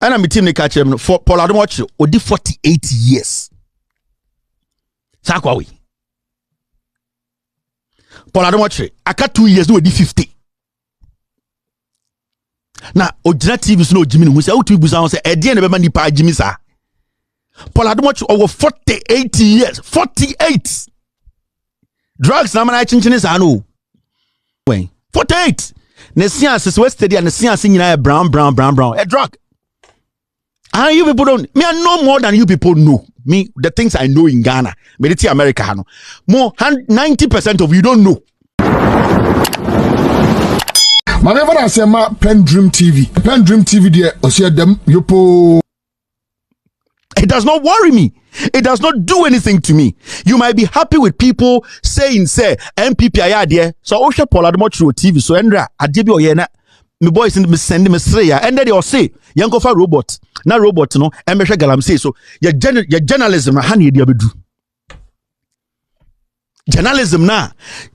And I'm team catch him for Paul Adom Otchere odi 48 years. Sakwawi. Paul Adom Otchere aka 2 years no odi 50. Na Ojina TV so no Jimmy no say otu busa say e de na be ma nipa Jimmy sa. Paul Adom Otchere over 48 years. 48. Drugs na mana chinchin sa no. When 48. Ne science is West and the science nyina brown. A drug. And you people don't. Me I know more than you people know. Me the things I know in Ghana. Me the America no. More 90% of you don't know. Whenever I say my PENDREAM TV there, I see them yopo. It does not worry me. It does not do anything to me. You might be happy with people saying, say, MPP are there. So Osha Paul Adom Otchere TV. So Endra, Adebi Oyena, my boys send me Sreya. And then they all say, Yanko for robot. Na robot no, Emesha Galamsey. So your journalism na hani dia bedu. Journalism na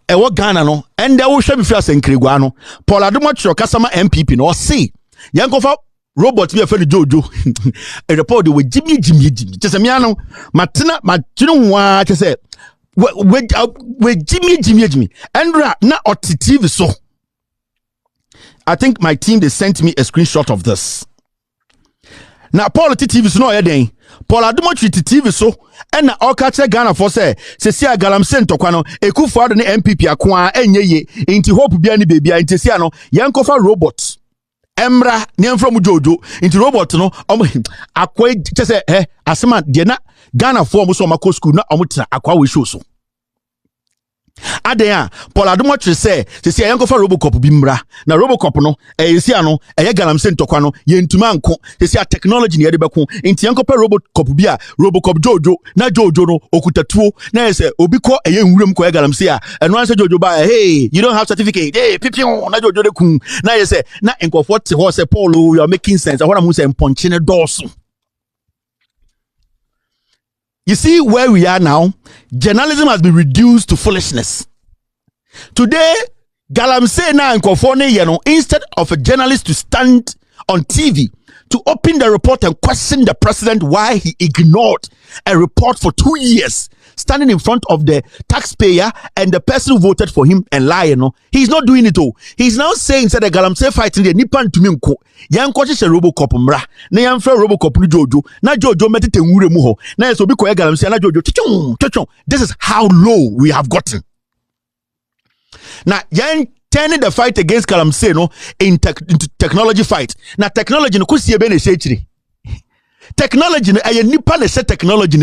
ewo Ghana no, and they will show me first Angrily no. Paul Adom Otchere kasama MPP no say, Yanko for robot be a friend Jojo. A report with Jimmy. Just a miano. Matina wa just say with Jimmy. Andra na TV so. I think my team they sent me a screenshot of this. Now Paul TV so no yeden. Paul Adom Otchere TV so and na Otchere Ghana for say see a galamsey ntokwa no Ekufuor ne MPP akwa enye inti hope bia ni baby inti sia no yankofa robot. Emra name from Jojo into robot no akwa say asema de na Ghana for mo so mako school na omutra akwa we show so aden Paul Adom Otchere say yanko for Robocop bi mra na Robocop no esi ano galamsey ntokwa no yentuma anko a technology ne yedebeko nti yanko per Robocop bi a Robocop Jojo na Jojo no okutatuo na say obi ko nwuram ko galamsey a eno anse Jojo ba hey you don't have certificate hey pipion na Jojo de kun na say na enkofo te ho say Paul you are making sense I want to say ponche ne dorso. You see where we are now? Journalism has been reduced to foolishness. Today, galamsey na nkofone yeno instead of a journalist to stand on TV to open the report and question the president why he ignored a report for 2 years, standing in front of the taxpayer and the person who voted for him and lying. No, he's not doing it all. He's now saying that the galamsey fighting the nipan to me nko. Yanko che Robocop mra. Na yanfra Robocop ni Jojo. Na Jojo metete nwure mu ho. Na yeso bi ko galamsey na Jojo. Chichon. This is how low we have gotten. Now, yan turning the fight against galamsey no into technology fight. Now technology no kusie be na shechiri. Technology, technology,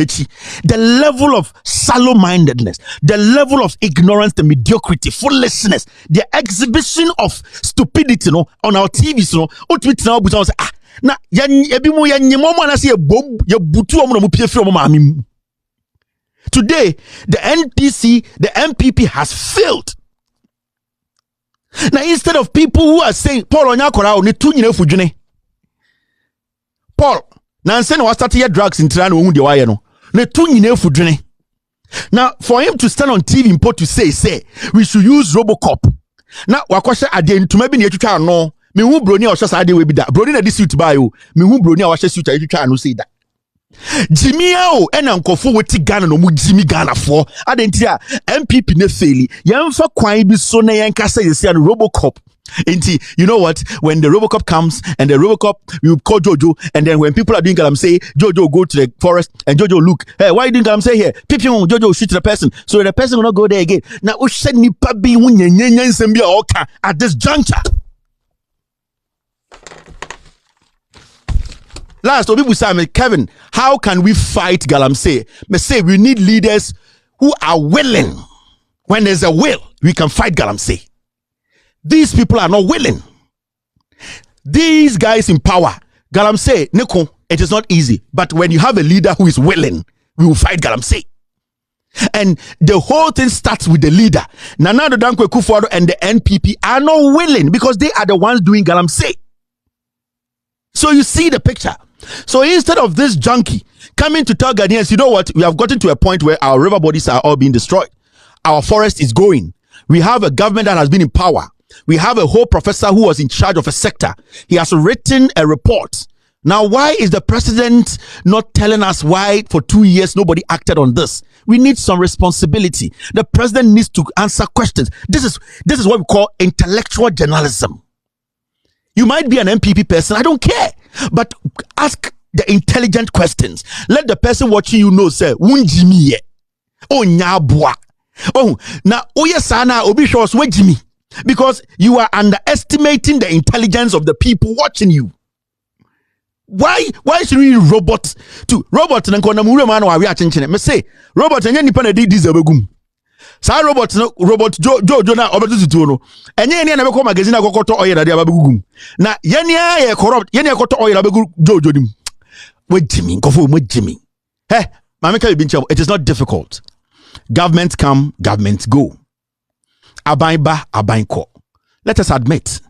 the level of shallow mindedness, the level of ignorance, the mediocrity, foolishness, the exhibition of stupidity no, on our TVs. No, today, the NPC, the MPP has failed. Now, instead of people who are saying, Paul, Paul, now say no start here drugs in Tirana wo de waye no na tu nyina fudwene. Now for him to stand on TV import to say we should use Robocop. Now wakoshe ade ntuma bi na etwitwa no me hu broni a ohye ade we bi da broni na di suit buy o me hu broni a ohye suit a etwitwa no say da Jimmy o ena nkofo weti Ghana no mu Jimmy Ghana for ade ntia MPP ne faili yemfa kwan bi so na yenkasa yesi an Robocop. You know what? When the Robocop comes and the Robocop, you call Jojo, and then when people are doing galamsey, Jojo go to the forest and Jojo look, hey, why are you doing galamsey here? People, Jojo shoot the person, so the person will not go there again. Now, at this juncture. Last, people say, Kevin, how can we fight galamsey? Me say we need leaders who are willing. When there's a will, we can fight galamsey. These people are not willing. These guys in power, galamsey, Nico, it is not easy. But when you have a leader who is willing, we will fight galamsey. And the whole thing starts with the leader. Nana Dankwa Ekufuor and the NPP are not willing because they are the ones doing galamsey. So you see the picture. So instead of this junkie coming to tell Ghanaians, you know what? We have gotten to a point where our river bodies are all being destroyed. Our forest is going. We have a government that has been in power. We have a whole professor who was in charge of a sector. He has written a report Now, why is the president not telling us why for 2 years nobody acted on this? We need some responsibility. The president needs to answer questions. This is what we call intellectual journalism. You might be an MPP person, I don't care, but ask the intelligent questions. Let the person watching you know, say, "Wunjimi oh nyabwa oh na oye sana obi shows wejimi," because you are underestimating the intelligence of the people watching you. Why should we robot to robot na nkona mu man wa we achenchere me say robot enye nipa na di zabegum sa robot jo na obetutu no enye ne na be ko magazine akokoto oye na dia babegum na yene ya corrupt yene akoto oye na begum jo dim we jimi nkofo mo jimi mameka bi nche. It is not difficult. Government come, government go. Aban ba, aban ko. Let us admit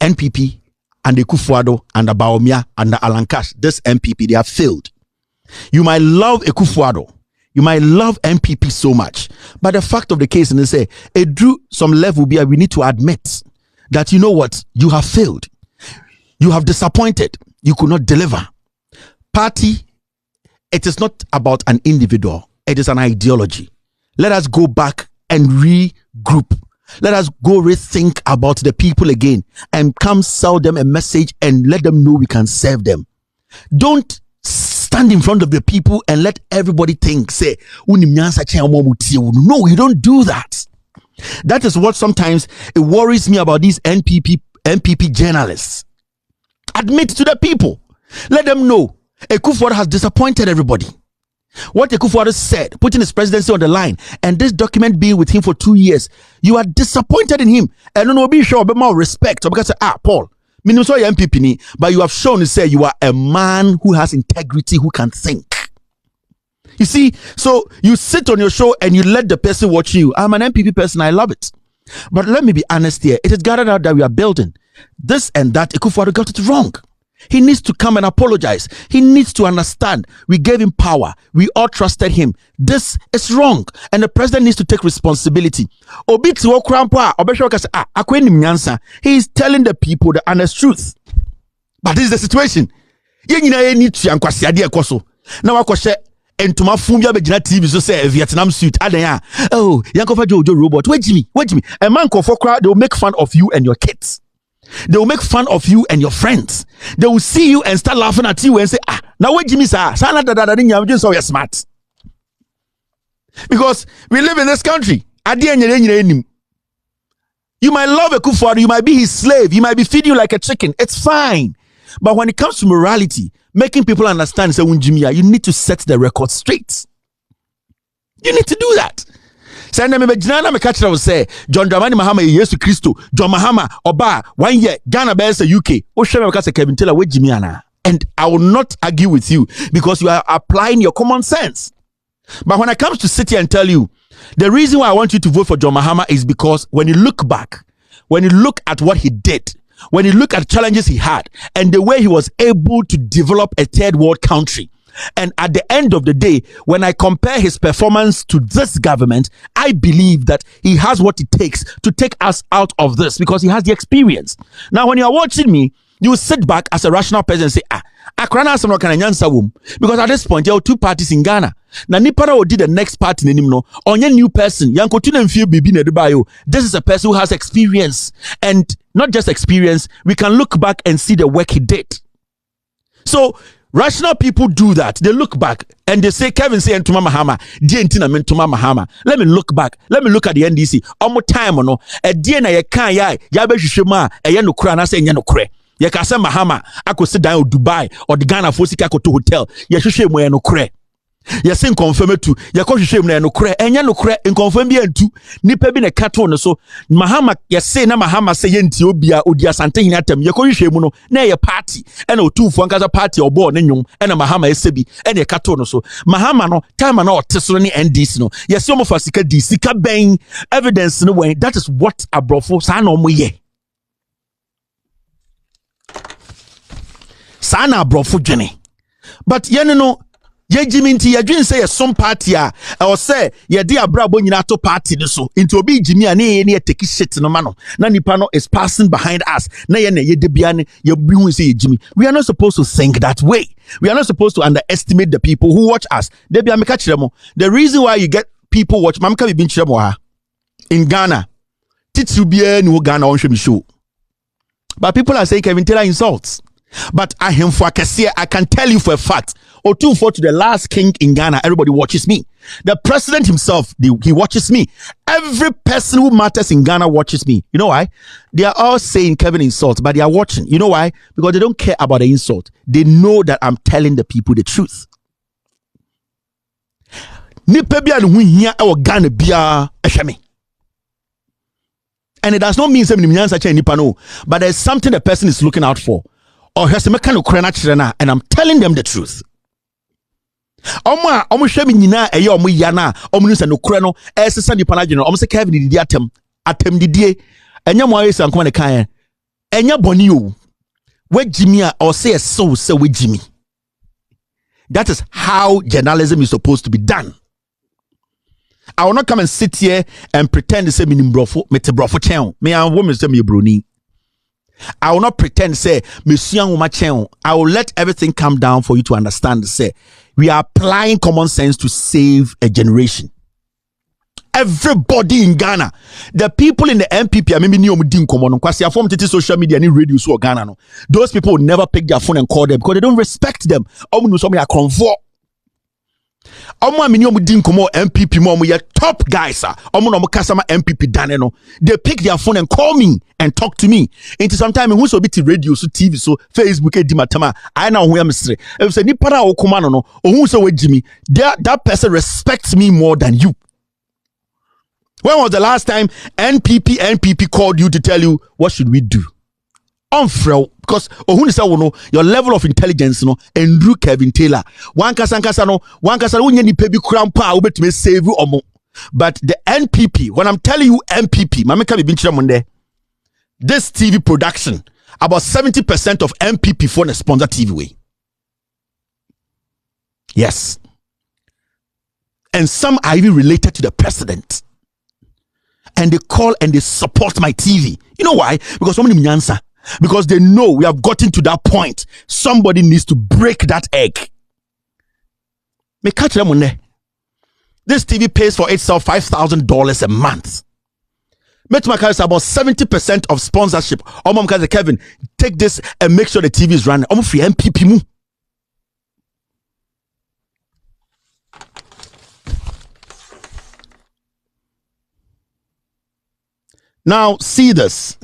NPP and the Kufuado and the Baomia and the Alankash, this MPP, they have failed. You might love Kufuado, you might love MPP so much, but the fact of the case, and they say, it drew some level where we need to admit that, you know what, you have failed. You have disappointed. You could not deliver. Party, it is not about an individual. It is an ideology. Let us go back and regroup. Let us go rethink about the people again and come sell them a message and let them know we can serve them. Don't stand in front of the people and let everybody think, say, no, you don't do that. That is what sometimes it worries me about these MPP journalists. Admit to the people. Let them know Akufo-Addo has disappointed everybody. What Akufo-Addo said, putting his presidency on the line, and this document being with him for 2 years, you are disappointed in him. And no be sure about more respect. Because Paul, MPP, but you have shown to say you are a man who has integrity, who can think. You see, so you sit on your show and you let the person watch you. I'm an MPP person, I love it. But let me be honest here. It is gathered out that we are building this and that. Akufo-Addo got it wrong. He needs to come and apologize. He needs to understand we gave him power. We all trusted him. This is wrong. And the president needs to take responsibility. He is telling the people the honest truth. But this is the situation. Now, entuma fumbia bejina TV so say Vietnam suit adanya oh yankofa jojo robot wait me a man kofo crowd, they will make fun of you and your kids. They will make fun of you and your friends. They will see you and start laughing at you and say, now wait Jimmy sir, sana da so you're smart. Because we live in this country. You might love Akufo-Addo, you might be his slave, you might be feeding you like a chicken. It's fine. But when it comes to morality, making people understand, say, you need to set the record straight. You need to do that. Send them a Jana Mekatra will say, John Dramani Mahama, Yesu Christo, John Mahama, Oba, 1 year, Ghana Bears, UK, Oshema Kevin Taylor with Jimiana. And I will not argue with you because you are applying your common sense. But when I come to sit here and tell you, the reason why I want you to vote for John Mahama is because when you look back, when you look at what he did, when you look at challenges he had, and the way he was able to develop a third world country, and at the end of the day, when I compare his performance to this government, I believe that he has what it takes to take us out of this because he has the experience. Now, when you are watching me, you sit back as a rational person and say, because at this point, there are 2 parties in Ghana. Now, Nipara will do the next party in no onye new person. This is a person who has experience, and not just experience. We can look back and see the work he did. So, rational people do that. They look back and they say, Kevin say Ntuma Mahama, Dientina Mentuma Mahama. Let me look back. Let me look at the NDC. Omo time no. Diena ye kan ya be hwehwema no kura na say nya no kure. Ye ka say Mahama ako sit down Dubai or the Ghana Fosika ko to hotel. Ye hwehwe mo no kure. Ye say confirm to ye ko hwehwe mo no kure. Enya no kure confirm bi antu. Nipa bi na kato no so Mahama ye say na Mahama say ye nti obia odi asante hin atam ye ko hwehwe mu no na ye party ena otumfo ankaza party obo ne nwom ena Mahama esebi ena ye kato no so Mahama no time na oteso ne NDC no ye say omo fasika di sika ben evidence no when that is what abrofo sa na omo ye sa na abrofo dwene but ye no ye jimi nti ye dwen say some party a or say ye de abrabo nyina to party ni so into obi jimi a ne ye take shit no ma no na nipa no is passing behind us na ye de bia ne ye bi hu say ye jimi. We are not supposed to think that way. We are not supposed to underestimate the people who watch us. They be ameka kiremo. The reason why you get people watch mamka bi bin kiremo ha in Ghana. Titsu bia ni Ghana on show. But people are saying Kevin Taylor insults. But I can tell you for a fact, or 2-4 to the last king in Ghana, everybody watches me. The president himself, he watches me. Every person who matters in Ghana watches me. You know why? They are all saying Kevin insults, but they are watching. You know why? Because they don't care about the insult. They know that I'm telling the people the truth. And it does not mean but there's something the person is looking out for. Or has a mechanical and I'm telling them the truth. Oma shemi nyina eye omo yana omo nusa no kure no esesa nipa na geno omo se Kevin didi atem didie enya mo ayesa nkoma ne kan enya boni o wagimi a or say so say wagimi. That is how journalism is supposed to be done. I will not come and sit here and pretend to say me brofo me te brofo chen me an woman say me broni. I will not pretend say I will let everything come down for you to understand. Say we are applying common sense to save a generation. Everybody in Ghana, the people in the MPP, I mean, social media and radio so Ghana. No, those people will never pick their phone and call them because they don't respect them. MPP mom top guys MPP dane they pick their phone and call me and talk to me into sometime who so be radio so TV so Facebook edimatama I know who am say if say nipa na okoma no who so wagimi that person respects me more than you. When was the last time NPP called you to tell you what should we do? Because your level of intelligence and Drew Kevin Taylor one kasa unye ni pebi krampa ubetime save you omo. But the NPP, when I'm telling you NPP, this TV production, about 70% of NPP for the sponsor TV way. Yes. And some are even related to the president. And they call and they support my TV. You know why? Because somebody answer. Because they know we have gotten to that point. Somebody needs to break that egg. This TV pays for itself $5,000 a month. About 70% of sponsorship. Kevin, take this and make sure the TV is running. Free MPP. Now, see this.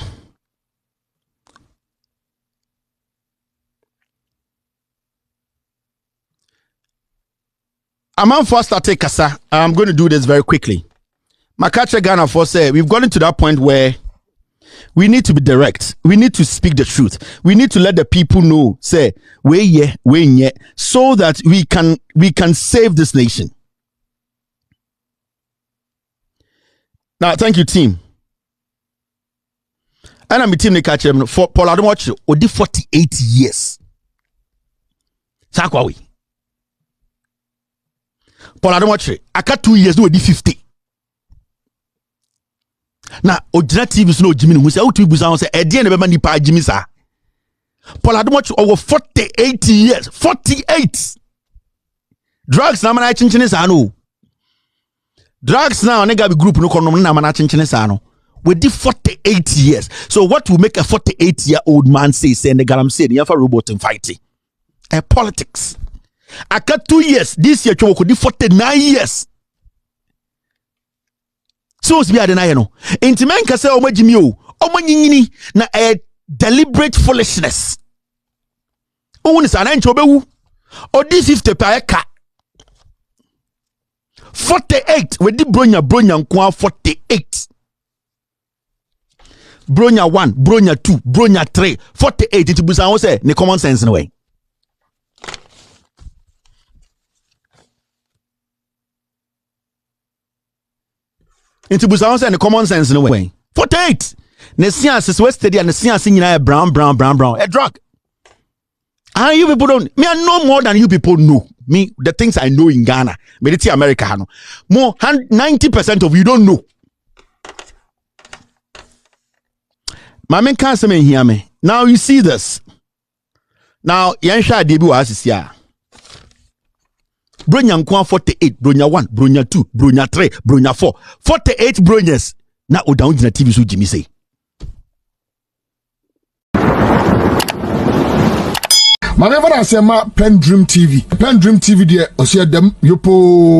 I'm first take kasa. I'm going to do this very quickly. Makache Ghana for say we've gotten to that point where we need to be direct. We need to speak the truth. We need to let the people know, say, we so that we can save this nation. Now, thank you, team. And I'm a team for Paul Adom Odi 48 years. Sakwawi. Paul Adom I got 2 years, no, 50. Now, Otchere TV is no Jimmy who say, "Oh, to Busan say, Edian never money pa Jimmy sa." Paul Adom over 48 years, 48. Drugs na mana chinchine sa no. Drugs now nigga be group no kono na mana chinchine sa no. We did 48 years. So what will make a 48-year-old man say the galam say the robot and fighting? Politics. I got 2 years. This year, we could do 49 years. So it's be adena no. Intimen kase omo jimi o. Omo nyini na deliberate foolishness. Owo ni sana ncho bewu. Odi 50 per eka. 48 we di bronya nko 48. Bronya 1, bronya 2, bronya 3, 48 it busan say ne common sense no way. Into busan say ne common sense no way. 48. Ne science is west and the science nyina brown. A drug. You people don't. Me, I know more than you people know. Me, the things I know in Ghana, Mediti America, no. More 90% of you don't know. My man can't say hear me. Now you see this. Now, Yansha Debu was here. Bronya 48, Bronya 1, Bronya 2, Bronya 3, Bronya 4. 48 Bronyas. Now, down in the TV, so Jimmy say. My never Asem PENDREAM TV. PENDREAM TV, dear, Osea dem yopo.